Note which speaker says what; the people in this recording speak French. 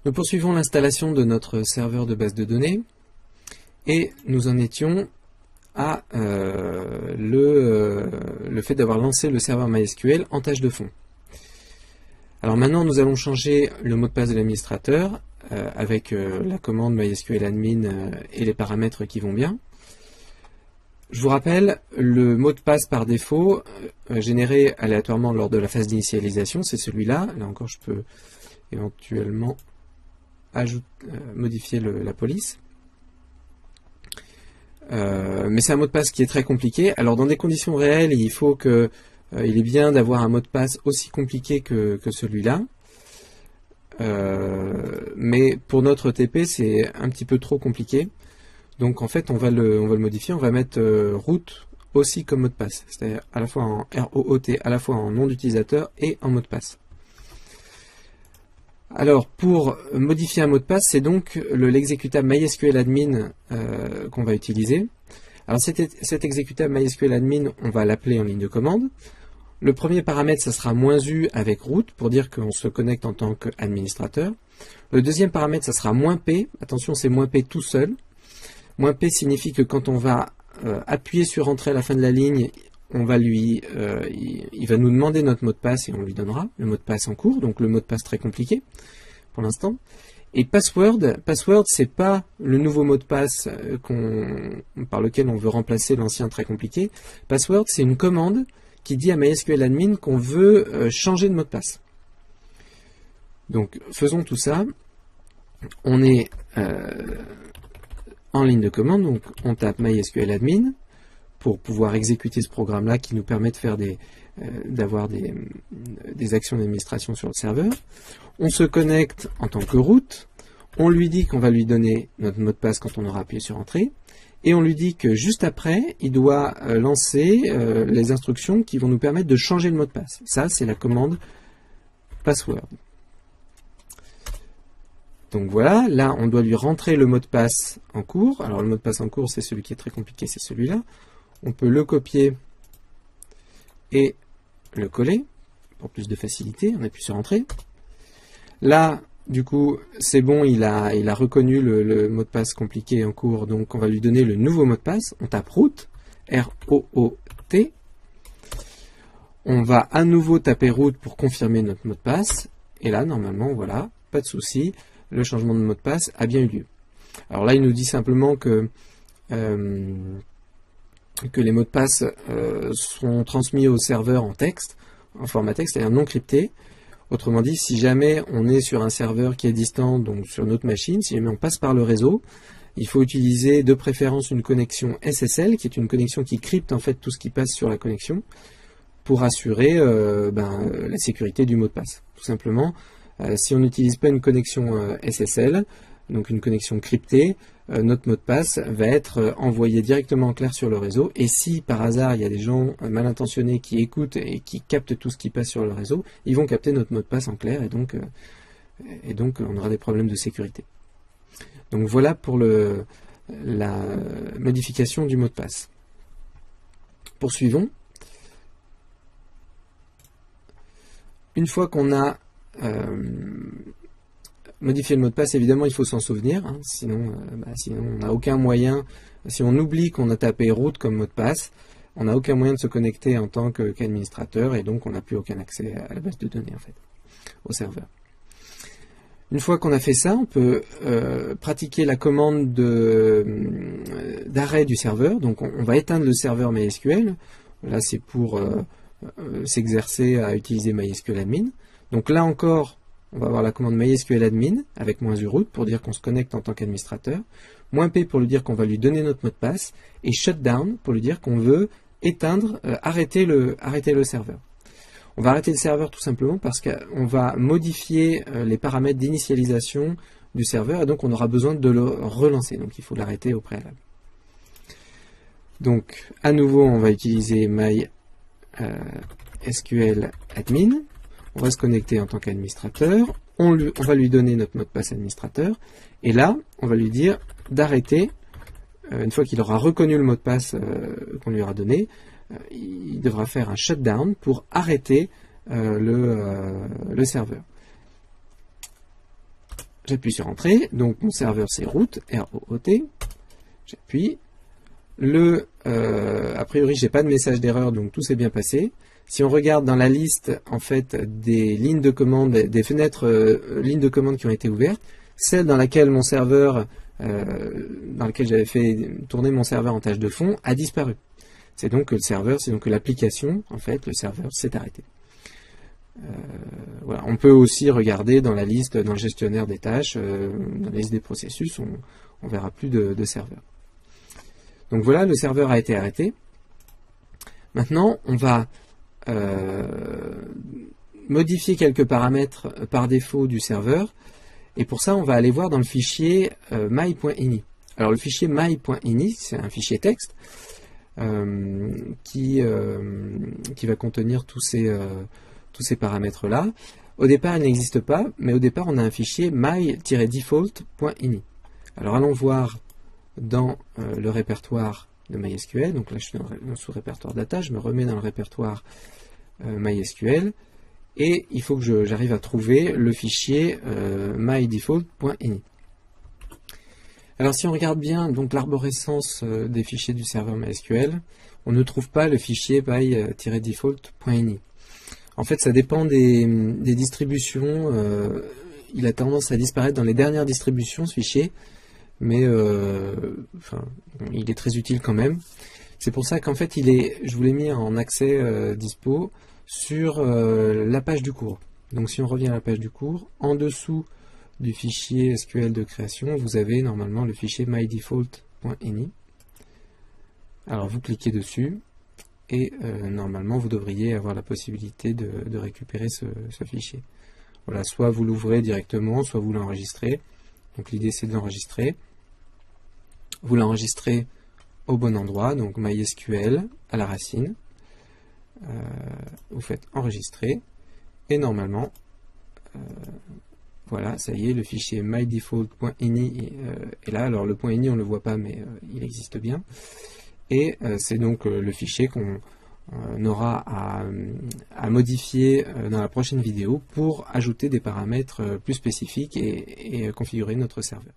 Speaker 1: Nous poursuivons l'installation de notre serveur de base de données et nous en étions à le fait d'avoir lancé le serveur MySQL en tâche de fond. Alors maintenant, nous allons changer le mot de passe de l'administrateur avec la commande MySQL admin et les paramètres qui vont bien. Je vous rappelle, le mot de passe par défaut généré aléatoirement lors de la phase d'initialisation, c'est celui-là. Là encore, je peux éventuellement modifier la police. Mais c'est un mot de passe qui est très compliqué. Alors dans des conditions réelles, il faut que il est bien d'avoir un mot de passe aussi compliqué que celui-là. Mais pour notre TP, c'est un petit peu trop compliqué. Donc en fait, on va le modifier. On va mettre root aussi comme mot de passe. C'est-à-dire à la fois en ROOT, à la fois en nom d'utilisateur et en mot de passe. Alors, pour modifier un mot de passe, c'est donc l'exécutable MySQL admin qu'on va utiliser. Alors, cet exécutable MySQL admin, on va l'appeler en ligne de commande. Le premier paramètre, ça sera -u avec root, pour dire qu'on se connecte en tant qu'administrateur. Le deuxième paramètre, ça sera -p. Attention, c'est -p tout seul. -p signifie que quand on va appuyer sur Entrée à la fin de la ligne, on va il va nous demander notre mot de passe et on lui donnera le mot de passe en cours, donc le mot de passe très compliqué pour l'instant. Et password, c'est pas le nouveau mot de passe par lequel on veut remplacer l'ancien très compliqué. Password, c'est une commande qui dit à MySQL admin qu'on veut changer de mot de passe. Donc faisons tout ça. On est en ligne de commande, donc on tape MySQL admin pour pouvoir exécuter ce programme-là qui nous permet de faire d'avoir des actions d'administration sur le serveur. On se connecte en tant que root, on lui dit qu'on va lui donner notre mot de passe quand on aura appuyé sur Entrée, et on lui dit que juste après, il doit lancer les instructions qui vont nous permettre de changer le mot de passe. Ça, c'est la commande password. Donc voilà, là, on doit lui rentrer le mot de passe en cours. Alors le mot de passe en cours, c'est celui qui est très compliqué, c'est celui-là. On peut le copier et le coller pour plus de facilité. On appuie sur Entrée. Là, du coup, c'est bon, il a reconnu le mot de passe compliqué en cours, donc on va lui donner le nouveau mot de passe. On tape root, R-O-O-T. On va à nouveau taper root pour confirmer notre mot de passe. Et là, normalement, voilà, pas de souci, le changement de mot de passe a bien eu lieu. Alors là, il nous dit simplement que les mots de passe sont transmis au serveur en texte, en format texte, c'est-à-dire non crypté. Autrement dit, si jamais on est sur un serveur qui est distant, donc sur notre machine, si jamais on passe par le réseau, il faut utiliser de préférence une connexion SSL, qui est une connexion qui crypte en fait tout ce qui passe sur la connexion, pour assurer la sécurité du mot de passe. Tout simplement, si on n'utilise pas une connexion SSL, donc une connexion cryptée, notre mot de passe va être envoyé directement en clair sur le réseau, et si par hasard il y a des gens mal intentionnés qui écoutent et qui captent tout ce qui passe sur le réseau, ils vont capter notre mot de passe en clair, et donc on aura des problèmes de sécurité. Donc voilà pour la modification du mot de passe. Poursuivons. Une fois qu'on a modifier le mot de passe, évidemment, il faut s'en souvenir, hein, sinon on n'a aucun moyen, si on oublie qu'on a tapé root comme mot de passe, on n'a aucun moyen de se connecter en tant qu'administrateur, et donc on n'a plus aucun accès à la base de données, en fait, au serveur. Une fois qu'on a fait ça, on peut pratiquer la commande d'arrêt du serveur, donc on va éteindre le serveur MySQL, là c'est pour s'exercer à utiliser MySQL admin, donc là encore, on va avoir la commande MySQL admin avec -u root pour dire qu'on se connecte en tant qu'administrateur, -p pour lui dire qu'on va lui donner notre mot de passe, et shutdown pour lui dire qu'on veut éteindre, arrêter le serveur. On va arrêter le serveur tout simplement parce qu'on va modifier les paramètres d'initialisation du serveur, et donc on aura besoin de le relancer, donc il faut l'arrêter au préalable. Donc à nouveau on va utiliser MySQL admin. On va se connecter en tant qu'administrateur, on va lui donner notre mot de passe administrateur, et là, on va lui dire d'arrêter, une fois qu'il aura reconnu le mot de passe qu'on lui aura donné, il devra faire un shutdown pour arrêter le serveur. j'appuie sur Entrée, donc mon serveur c'est root, R-O-O-T, j'appuie. A priori, j'ai pas de message d'erreur, donc tout s'est bien passé. Si on regarde dans la liste, en fait, des lignes de commande, des fenêtres lignes de commande qui ont été ouvertes, celle dans laquelle mon serveur, dans laquelle j'avais fait tourner mon serveur en tâche de fond, a disparu. C'est donc que le serveur, c'est donc que l'application, en fait, le serveur s'est arrêté. Voilà. On peut aussi regarder dans la liste, dans le gestionnaire des tâches, dans la liste des processus, on verra plus de serveur. Donc voilà, le serveur a été arrêté. Maintenant, on va modifier quelques paramètres par défaut du serveur. Et pour ça, on va aller voir dans le fichier my.ini. Alors le fichier my.ini, c'est un fichier texte qui va contenir tous ces paramètres-là. Au départ, il n'existe pas, mais au départ, on a un fichier my-default.ini. Alors allons voir dans le répertoire de MySQL. Donc là, je suis dans le sous-répertoire data, je me remets dans le répertoire MySQL. Et il faut que j'arrive à trouver le fichier mydefault.ini. Alors si on regarde bien donc l'arborescence des fichiers du serveur MySQL, on ne trouve pas le fichier by-default.ini. En fait, ça dépend des distributions. Il a tendance à disparaître dans les dernières distributions, ce fichier, mais il est très utile quand même. C'est pour ça qu'en fait, je vous l'ai mis en accès dispo sur la page du cours. Donc si on revient à la page du cours, en dessous du fichier SQL de création, vous avez normalement le fichier mydefault.ini. Alors vous cliquez dessus et normalement vous devriez avoir la possibilité de récupérer ce fichier. Voilà, soit vous l'ouvrez directement, soit vous l'enregistrez. Donc l'idée c'est de l'enregistrer. Vous l'enregistrez au bon endroit, donc MySQL à la racine. Vous faites enregistrer et normalement voilà, ça y est, le fichier mydefault.ini est là. Alors le .ini on ne le voit pas, mais il existe bien, et c'est donc le fichier qu'on aura à modifier dans la prochaine vidéo pour ajouter des paramètres plus spécifiques et configurer notre serveur.